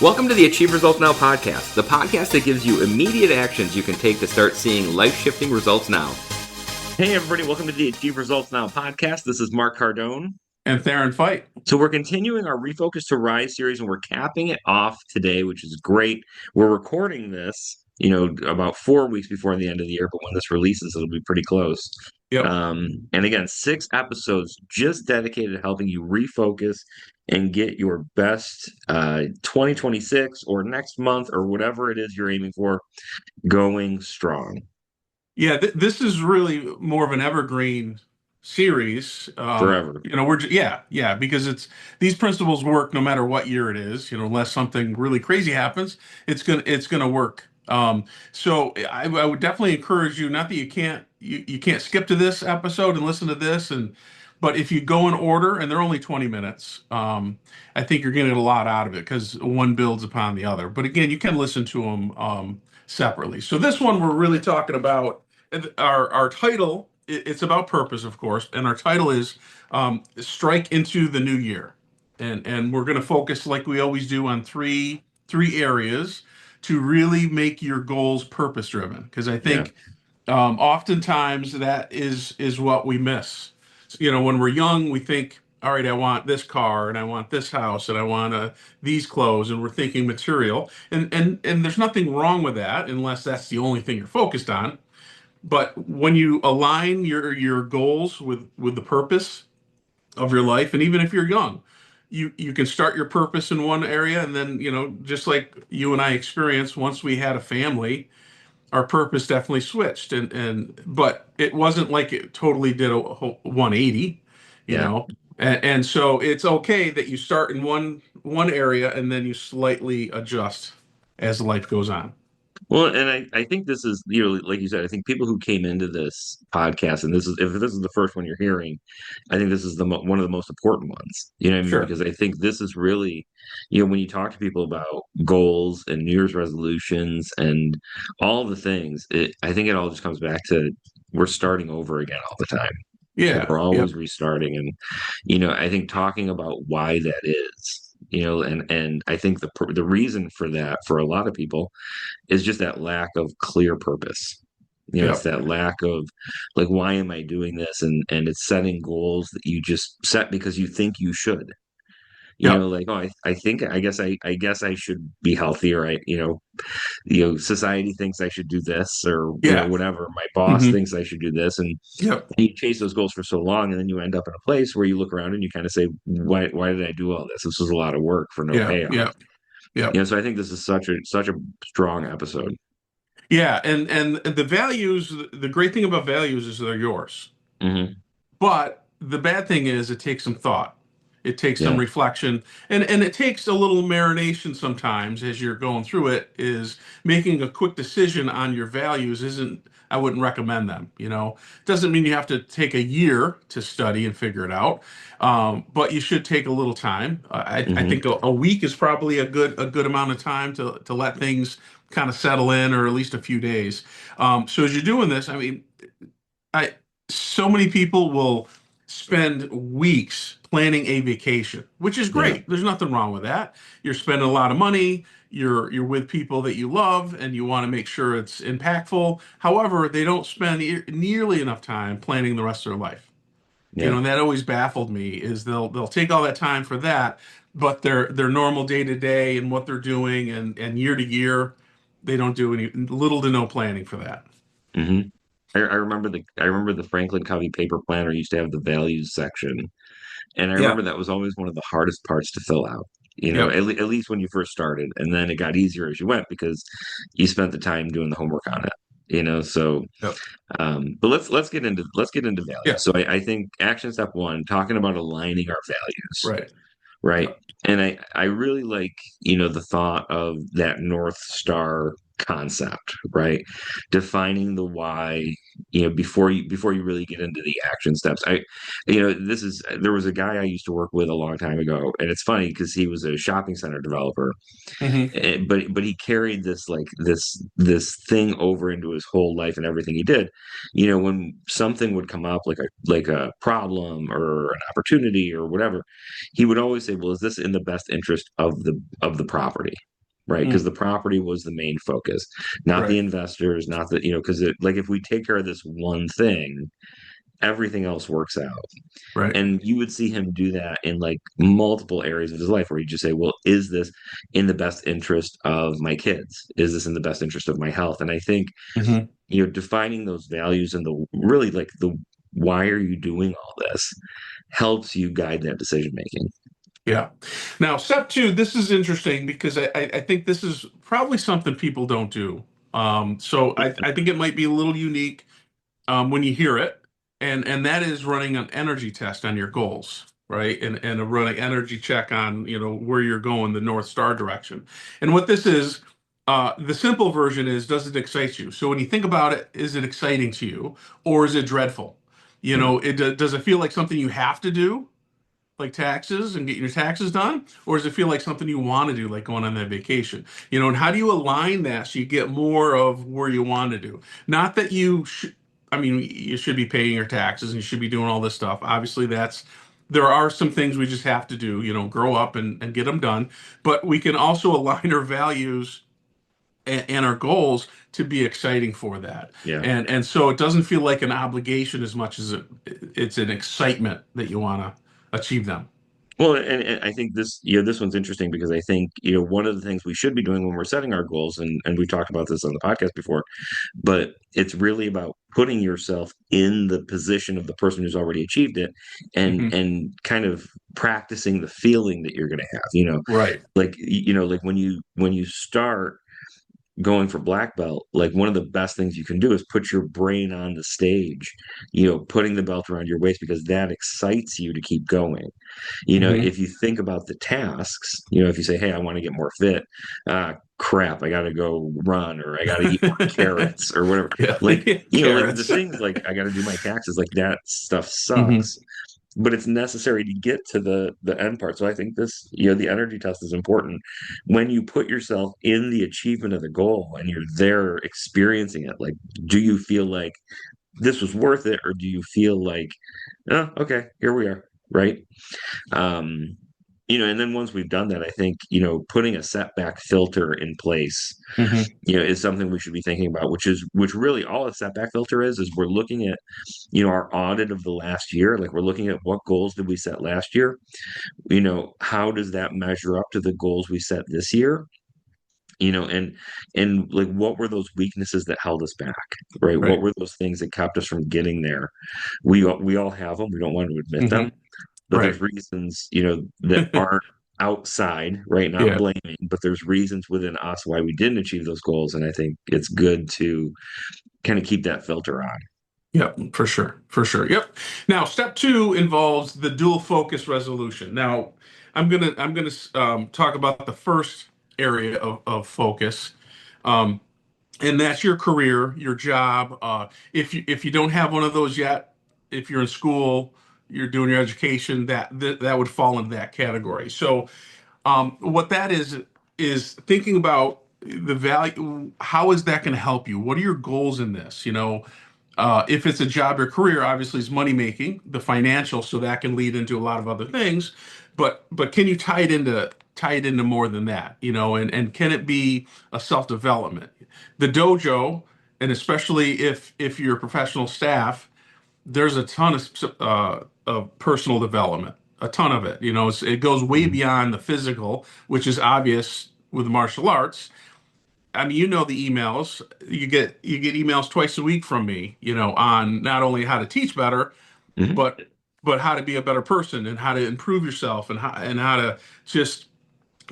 Welcome to the Achieve Results Now podcast, the podcast that gives you immediate actions you can take to start seeing life-shifting results now. Hey, everybody. Welcome to the Achieve Results Now podcast. This is Mark Cardone. And Theron Fight. So we're continuing our Refocus to Rise series, and we're capping it off today, which is great. We're recording this, about 4 weeks before the end of the year, but when this releases, it'll be pretty close. Yep. And again, 6 episodes just dedicated to helping you refocus and get your best 2026 or next month or whatever it is you're aiming for going strong. Yeah, this is really more of an evergreen series. Forever. Because these principles work no matter what year it is. Unless something really crazy happens, it's gonna work. So I would definitely encourage you. Not that you can't skip to this episode and listen to this, but if you go in order, and they're only 20 minutes, I think you're getting a lot out of it because one builds upon the other. But again, you can listen to them separately. So this one we're really talking about our title. It's about purpose, of course, and our title is "Strike into the New Year," and we're going to focus like we always do on three areas to really make your goals purpose driven. Because I think oftentimes that is what we miss. When we're young, we think, all right, I want this car and I want this house and I want these clothes, and we're thinking material. And there's nothing wrong with that unless that's the only thing you're focused on. But when you align your goals with the purpose of your life, and even if you're young, you can start your purpose in one area, and then just like you and I experienced once we had a family, our purpose definitely switched, but it wasn't like it totally did a 180, you know. And so it's okay that you start in one area and then you slightly adjust as life goes on. Well, and I think this is, like you said, I think people who came into this podcast, and if this is the first one you're hearing, I think this is one of the most important ones. You know what I mean? Sure. Because I think this is really, when you talk to people about goals and New Year's resolutions and all the things, I think it all just comes back to we're starting over again all the time. Yeah. We're always Yep. restarting. And, I think talking about why that is, and I think the reason for that for a lot of people is just that lack of clear purpose. It's Yep. that lack of like, why am I doing this? And it's setting goals that you just set because you think you should. Yep. Like, oh, I guess I should be healthier. Society thinks I should do this, or Yeah. whatever. My boss Hmm. thinks I should do this, and Yep. you chase those goals for so long, and then you end up in a place where you look around and you kind of say, why did I do all this? This was a lot of work for no Yeah. payoff. Yep. Yep. So I think this is such a strong episode. Yeah. And the values, the great thing about values is they're yours. Hmm. But the bad thing is it takes some thought. It takes some Yeah. reflection, and it takes a little marination sometimes as you're going through it. Is making a quick decision on your values isn't, I wouldn't recommend them. Doesn't mean you have to take a year to study and figure it out, but you should take a little time. I Hmm. think a week is probably a good amount of time to let things kind of settle in, or at least a few days. So as you're doing this, I mean, I so many people will spend weeks planning a vacation, which is Yeah. great. There's nothing wrong with that. You're spending a lot of money. You're with people that you love, and you want to make sure it's impactful. However, they don't spend nearly enough time planning the rest of their life. Yeah. And that always baffled me is they'll take all that time for that, but their normal day to day and what they're doing and year to year, they don't do any little to no planning for that. Hmm. I remember the Franklin Covey paper planner used to have the values section, and I Yeah. remember that was always one of the hardest parts to fill out. Yep. At least when you first started, and then it got easier as you went because you spent the time doing the homework on it. So Yep. but let's get into values. Yeah. So I think action step one, talking about aligning our values. Right. Right. Yep. And I really like, the thought of that North Star concept, right? Defining the why, before you really get into the action steps. There was a guy I used to work with a long time ago, and it's funny because he was a shopping center developer, Hmm. but he carried this thing over into his whole life and everything he did. When something would come up like a problem or an opportunity or whatever, he would always say, well, is this in the best interest of the property? right? Because Mm, the property was the main focus, not the right, investors, not the, because like if we take care of this one thing, everything else works out. right. And you would see him do that in like multiple areas of his life where he'd just say, well, is this in the best interest of my kids? Is this in the best interest of my health? And I think, Hmm. defining those values and the really like the why are you doing all this helps you guide that decision making. Yeah. Now, step two, this is interesting because I think this is probably something people don't do. So I think it might be a little unique when you hear it, and that is running an energy test on your goals, right? And a running energy check on where you're going, the North Star direction. And what this is, the simple version is, does it excite you? So when you think about it, is it exciting to you, or is it dreadful? Hmm. Does it feel like something you have to do, like taxes and getting your taxes done, or does it feel like something you want to do, like going on that vacation? And how do you align that so you get more of where you want to do? Not that you should, I mean, you should be paying your taxes and you should be doing all this stuff. Obviously, there are some things we just have to do, grow up and get them done. But we can also align our values and our goals to be exciting for that. Yeah. And so it doesn't feel like an obligation as much as it's an excitement that you want to achieve them. Well, and I think this one's interesting because I think, one of the things we should be doing when we're setting our goals, and we've talked about this on the podcast before, but it's really about putting yourself in the position of the person who's already achieved it and Hmm. and kind of practicing the feeling that you're going to have, Right, like, like when you start going for black belt, like one of the best things you can do is put your brain on the stage, putting the belt around your waist because that excites you to keep going. hmm. If you think about the tasks, if you say, hey, I want to get more fit, crap, I got to go run or I got to eat more carrots or whatever. Yeah, Like, like the carrots. things like I got to do my taxes, like that stuff Hmm. sucks, but it's necessary to get to the end part. So I think this, the energy test is important. When you put yourself in the achievement of the goal and you're there experiencing it, like, do you feel like this was worth it, or do you feel like, oh, okay, here we are, right? um and then once we've done that, I think, putting a setback filter in place, Hmm. is something we should be thinking about, which really all a setback filter is we're looking at, our audit of the last year. Like, we're looking at what goals did we set last year, how does that measure up to the goals we set this year, and like, what were those weaknesses that held us back, right? What Right. were those things that kept us from getting there? We all have them, we don't want to admit Hmm. them, but there's Right. reasons, that aren't outside, right? Not Yeah. blaming, but there's reasons within us why we didn't achieve those goals. And I think it's good to kind of keep that filter on. Yep, for sure. For sure. Yep. Now, step two involves the dual focus resolution. Now, I'm gonna talk about the first area of focus. Um, and that's your career, your job. If you don't have one of those yet, if you're in school, you're doing your education, that would fall into that category. So, what that is thinking about the value. How is that going to help you? What are your goals in this? If it's a job or career, obviously it's money making, the financial, so that can lead into a lot of other things. But can you tie it into more than that? And can it be a self development? The dojo, and especially if you're a professional staff, there's a ton of personal development, a ton of it. It goes way Mhm. beyond the physical, which is obvious with martial arts. I mean, the emails you get emails twice a week from me, on not only how to teach better, Mhm. but how to be a better person and how to improve yourself and how to just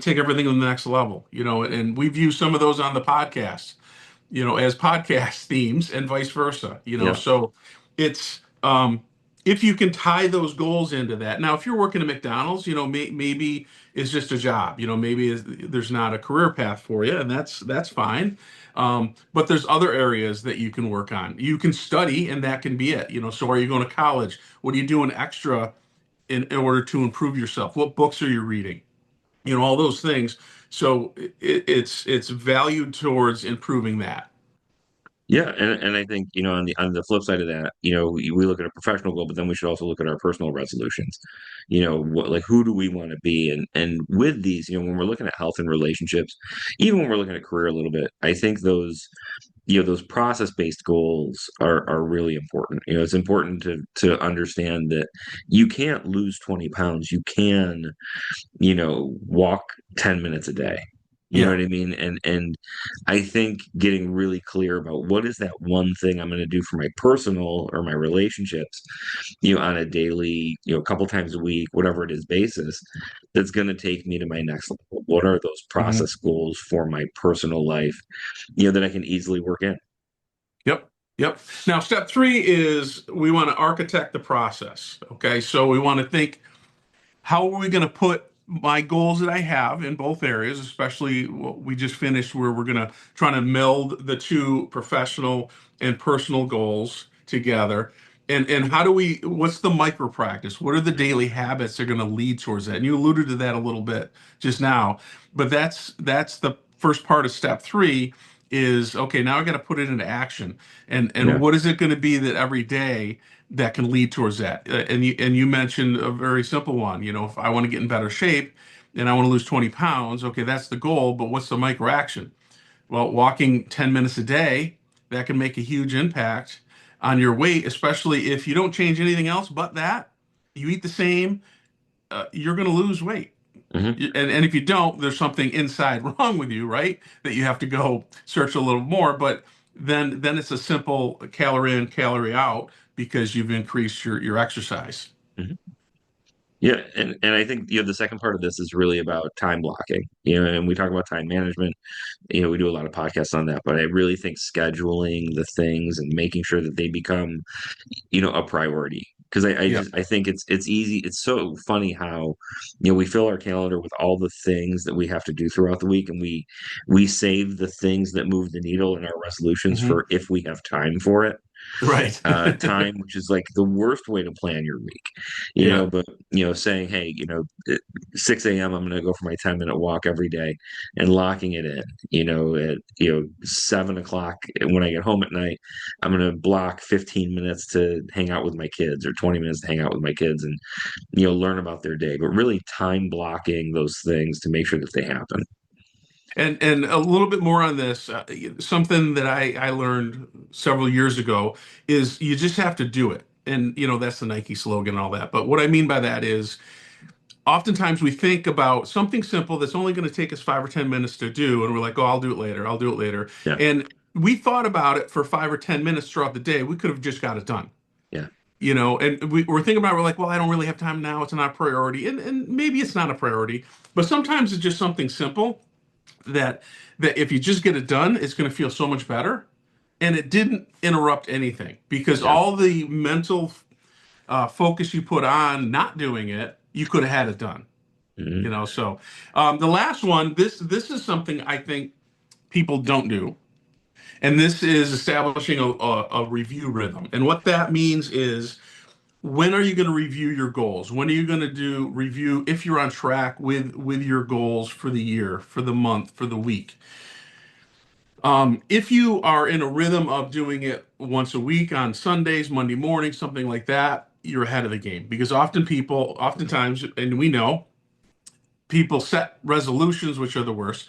take everything to the next level. And we've used some of those on the podcast, as podcast themes and vice versa, Yeah. so it's if you can tie those goals into that. Now, if you're working at McDonald's, maybe it's just a job, maybe there's not a career path for you, and that's fine. But there's other areas that you can work on. You can study, and that can be it. So are you going to college? What are you doing extra in order to improve yourself? What books are you reading? All those things. So it's valued towards improving that. Yeah, and I think, on the flip side of that, we look at a professional goal, but then we should also look at our personal resolutions. Like, who do we want to be? And with these, when we're looking at health and relationships, even when we're looking at career a little bit, I think those process-based goals are really important. It's important to understand that you can't lose 20 pounds. You can, walk 10 minutes a day. You know Yeah. what I mean? And I think getting really clear about what is that one thing I'm going to do for my personal or my relationships, on a daily, a couple times a week, whatever it is basis, that's going to take me to my next level. What are those Mhm. process goals for my personal life, that I can easily work in? Yep. Yep. Now, step three is we want to architect the process. Okay. So we want to think, how are we going to put my goals that I have in both areas, especially what we just finished, where we're going to try to meld the two professional and personal goals together? And how do we, what's the micro practice? What are the daily habits that are going to lead towards that? And you alluded to that a little bit just now, but that's the first part of step three is okay, now I got to put it into action. And Yeah. what is it going to be that every day that can lead towards that? And you mentioned a very simple one. If I want to get in better shape and I want to lose 20 pounds, okay, that's the goal. But what's the micro action? Well, walking 10 minutes a day, that can make a huge impact on your weight, especially if you don't change anything else but that. You eat the same, you're going to lose weight. Hmm. And if you don't, there's something inside wrong with you, right? That you have to go search a little more. But then it's a simple calorie in, calorie out because you've increased your exercise. Hmm. Yeah, and I think the second part of this is really about time blocking. And we talk about time management. We do a lot of podcasts on that, but I really think scheduling the things and making sure that they become, a priority. Because Yep. I think it's easy. It's so funny how, we fill our calendar with all the things that we have to do throughout the week, and we save the things that move the needle in our resolutions Hmm. for if we have time for it. Right. Time, which is like the worst way to plan your week, Yeah. but saying, hey, at 6 a.m. I'm going to go for my 10-minute walk every day, and locking it in, at 7 o'clock when I get home at night, I'm going to block 15 minutes to hang out with my kids or 20 minutes to hang out with my kids and learn about their day, but really time blocking those things to make sure that they happen. And a little bit more on this, something that I learned several years ago is you just have to do it. And that's the Nike slogan and all that. But what I mean by that is oftentimes we think about something simple that's only going to take us 5 or 10 minutes to do, and we're like, oh, I'll do it later. I'll do it later. Yeah. And we thought about it for 5 or 10 minutes throughout the day. We could have just got it done. Yeah. And we're thinking about it, we're like, well, I don't really have time now. It's not a priority. And maybe it's not a priority, but sometimes it's just something simple that that if you just get it done, it's going to feel so much better. And it didn't interrupt anything because Yeah. all the mental focus you put on not doing it, you could have had it done. Hmm. So the last one, this is something I think people don't do, and this is establishing a review rhythm. And what that means is when are you going to review your goals? When are you going to do review if you're on track with your goals for the year, for the month, for the week? If you are in a rhythm of doing it once a week on Sundays, Monday morning, something like that, you're ahead of the game because oftentimes, and we know people set resolutions, which are the worst,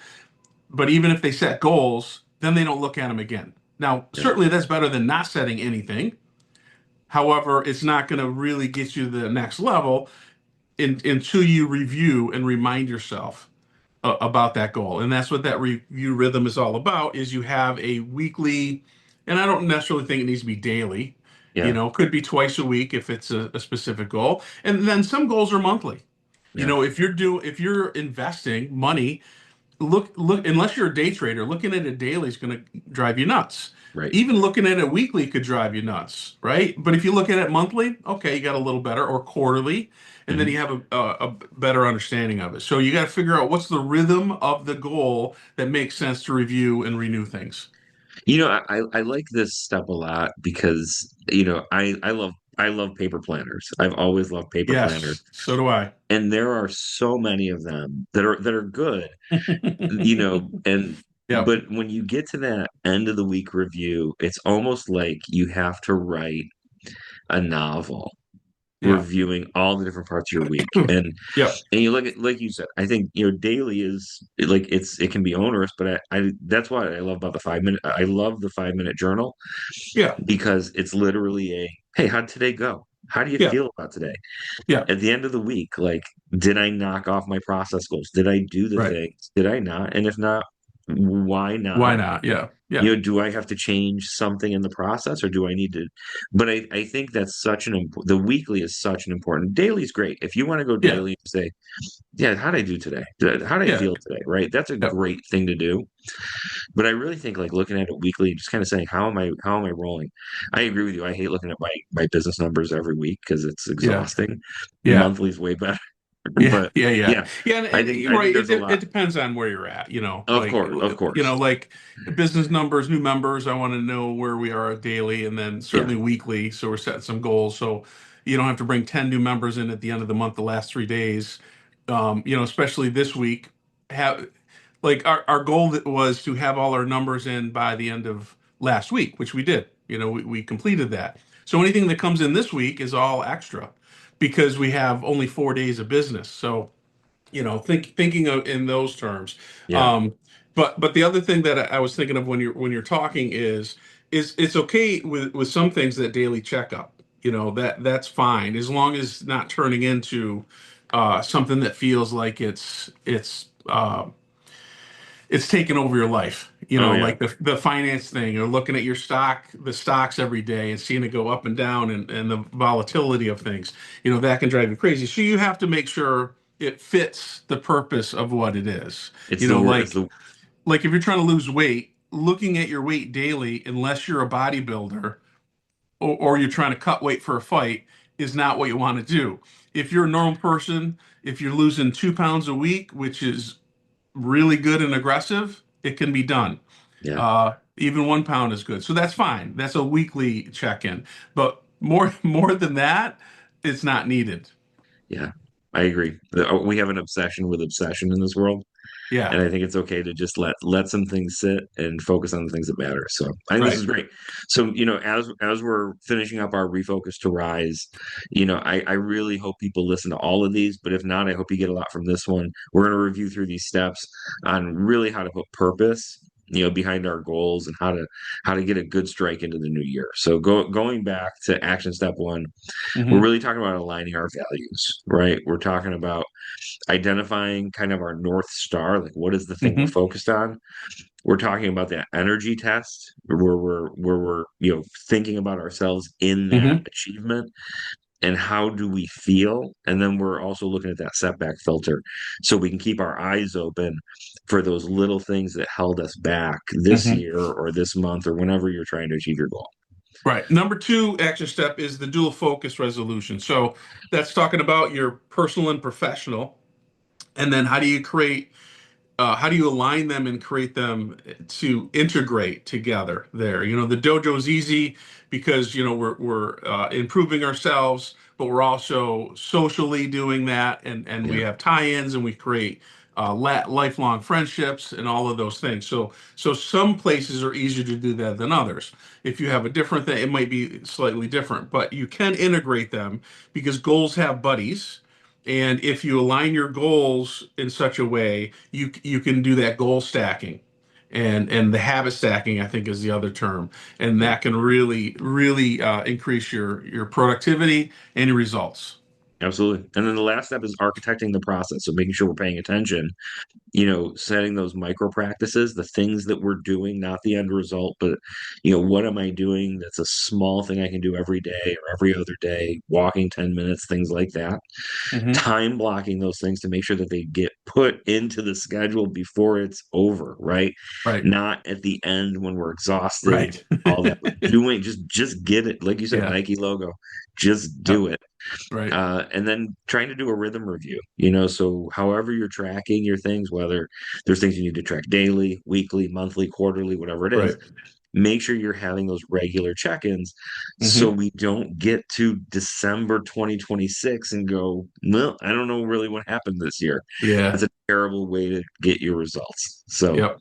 but even if they set goals, then they don't look at them again. Now, Yeah. certainly that's better than not setting anything. However, it's not going to really get you to the next level until you review and remind yourself about that goal. And that's what that review rhythm is all about is you have a weekly, and I don't necessarily think it needs to be daily, Yeah. could be twice a week if it's a specific goal. And then some goals are monthly. Yeah. If you're investing money, look unless you're a day trader, looking at it daily is going to drive you nuts. Right. Even looking at it weekly could drive you nuts, right? But if you look at it monthly, okay, you got a little better, or quarterly, and then you Hmm. have a better understanding of it. So you got to figure out what's the rhythm of the goal that makes sense to review and renew things. I like this step a lot because, I love paper planners. I've always loved paper planners. Yes, so do I. And there are so many of them that are good, and Yep. but when you get to that end of the week review, it's almost like you have to write a novel Yeah. reviewing all the different parts of your week. Yep. And you look at, like you said, I think, daily is like, it can be onerous, but I that's what I love about the 5 minute. I love the 5 minute journal Yeah. because it's literally a, hey, how'd today go? How do you Yeah. feel about today? Yeah. At the end of the week, like, did I knock off my process goals? Did I do the Right. things? Did I not? And if not, why Why not? not? Yeah. Yeah. Do I have to change something in the process, or do I need to? But I think that's the weekly is such an important. Daily is great. If you want to go Yeah. daily and say, yeah, how did I do today? How did I Yeah. feel today? Right. That's a Yep. great thing to do. But I really think, like, looking at it weekly, just kind of saying, how am I rolling? I agree with you. I hate looking at my business numbers every week because it's Yeah. exhausting. Yeah. Monthly is way better. Yeah, But yeah, yeah, yeah, yeah, I and think you're I think right. there's a It lot. depends on where you're at. Of course, of course. Like business numbers, new members. I want to know where we are daily, and then Yeah, certainly weekly. So we're setting some goals. So you don't have to bring 10 new members in at the end of the month, the last 3 days. Especially this week. Have like our goal that was to have all our numbers in by the end of last week, which we did. We completed that. So anything that comes in this week is all extra because we have only 4 days of business. So, thinking of in those terms. yeah, Um, but the other thing that I was thinking of when you're talking is it's okay with some things that daily checkup. That's fine as long as not turning into something that feels like it's taken over your life. oh yeah, Like the finance thing, or looking at the stocks every day and seeing it go up and down, and the volatility of things. That can drive you crazy. So you have to make sure it fits the purpose of what it is. it's You the know, word. It's like the like if you're trying to lose weight, looking at your weight daily, unless you're a bodybuilder or you're trying to cut weight for a fight, is not what you want to do. If you're a normal person, if you're losing 2 pounds a week, which is really good and aggressive, it can be done. Yeah, Even 1 pound is good, so that's fine. That's a weekly check-in. But more than that, it's not needed. yeah. I agree. We have an obsession with obsession in this world, Yeah, and I think it's okay to just let some things sit and focus on the things that matter. So I think this right. is great. So, as we're finishing up our refocus to rise, I really hope people listen to all of these. But if not, I hope you get a lot from this one. We're going to review through these steps on really how to put purpose, behind our goals, and how to get a good strike into the new year. So, going back to action step one, we're Hmm. really talking about aligning our values, right? We're talking about identifying kind of our North Star, like, what is the thing we're Hmm. focused on. We're talking about that energy test where we're thinking about ourselves in that Hmm. achievement, and how do we feel. And then we're also looking at that setback filter, so we can keep our eyes open for those little things that held us back this Hmm. year or this month or whenever you're trying to achieve your goal. Right. Number two action step is the dual focus resolution. So that's talking about your personal and professional, and then how do you align them and create them to integrate together there? The dojo is easy because, we're improving ourselves, but we're also socially doing that, and we Yeah, have tie-ins, and we create lifelong friendships and all of those things. So some places are easier to do that than others. If you have a different thing, it might be slightly different, but you can integrate them because goals have buddies. And if you align your goals in such a way, you can do that goal stacking, and the habit stacking, I think, is the other term, and yeah. that can really increase your productivity and your results. Absolutely. And then the last step is architecting the process. So making sure we're paying attention, setting those micro practices, the things that we're doing, not the end result, but, what am I doing? That's a small thing I can do every day or every other day, walking 10 minutes, things like that. Hmm. Time blocking those things to make sure that they get put into the schedule before it's over, right? Right, Not at the end when we're exhausted, right. all that, but doing, just get it. Like you said, Yeah, Nike logo, just yep, do it. right, And then trying to do a rhythm review, so however you're tracking your things, whether there's things you need to track daily, weekly, monthly, quarterly, whatever it is, right. make sure you're having those regular check-ins so Hmm. we don't get to December 2026 and go, well, I don't know really what happened this year. Yeah, That's a terrible way to get your results. So yep.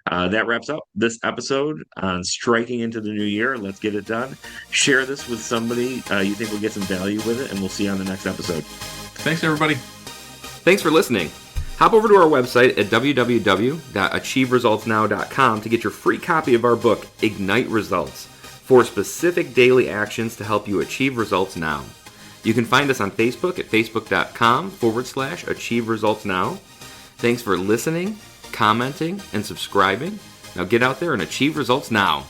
That wraps up this episode on striking into the new year. Let's get it done. Share this with somebody you think will get some value with it, and we'll see you on the next episode. Thanks, everybody. Thanks for listening. Hop over to our website at www.achieveresultsnow.com to get your free copy of our book, Ignite Results, 4 specific daily actions to help you achieve results now. You can find us on Facebook at facebook.com/Achieve Results Now. Thanks for listening, commenting, and subscribing. Now get out there and achieve results now.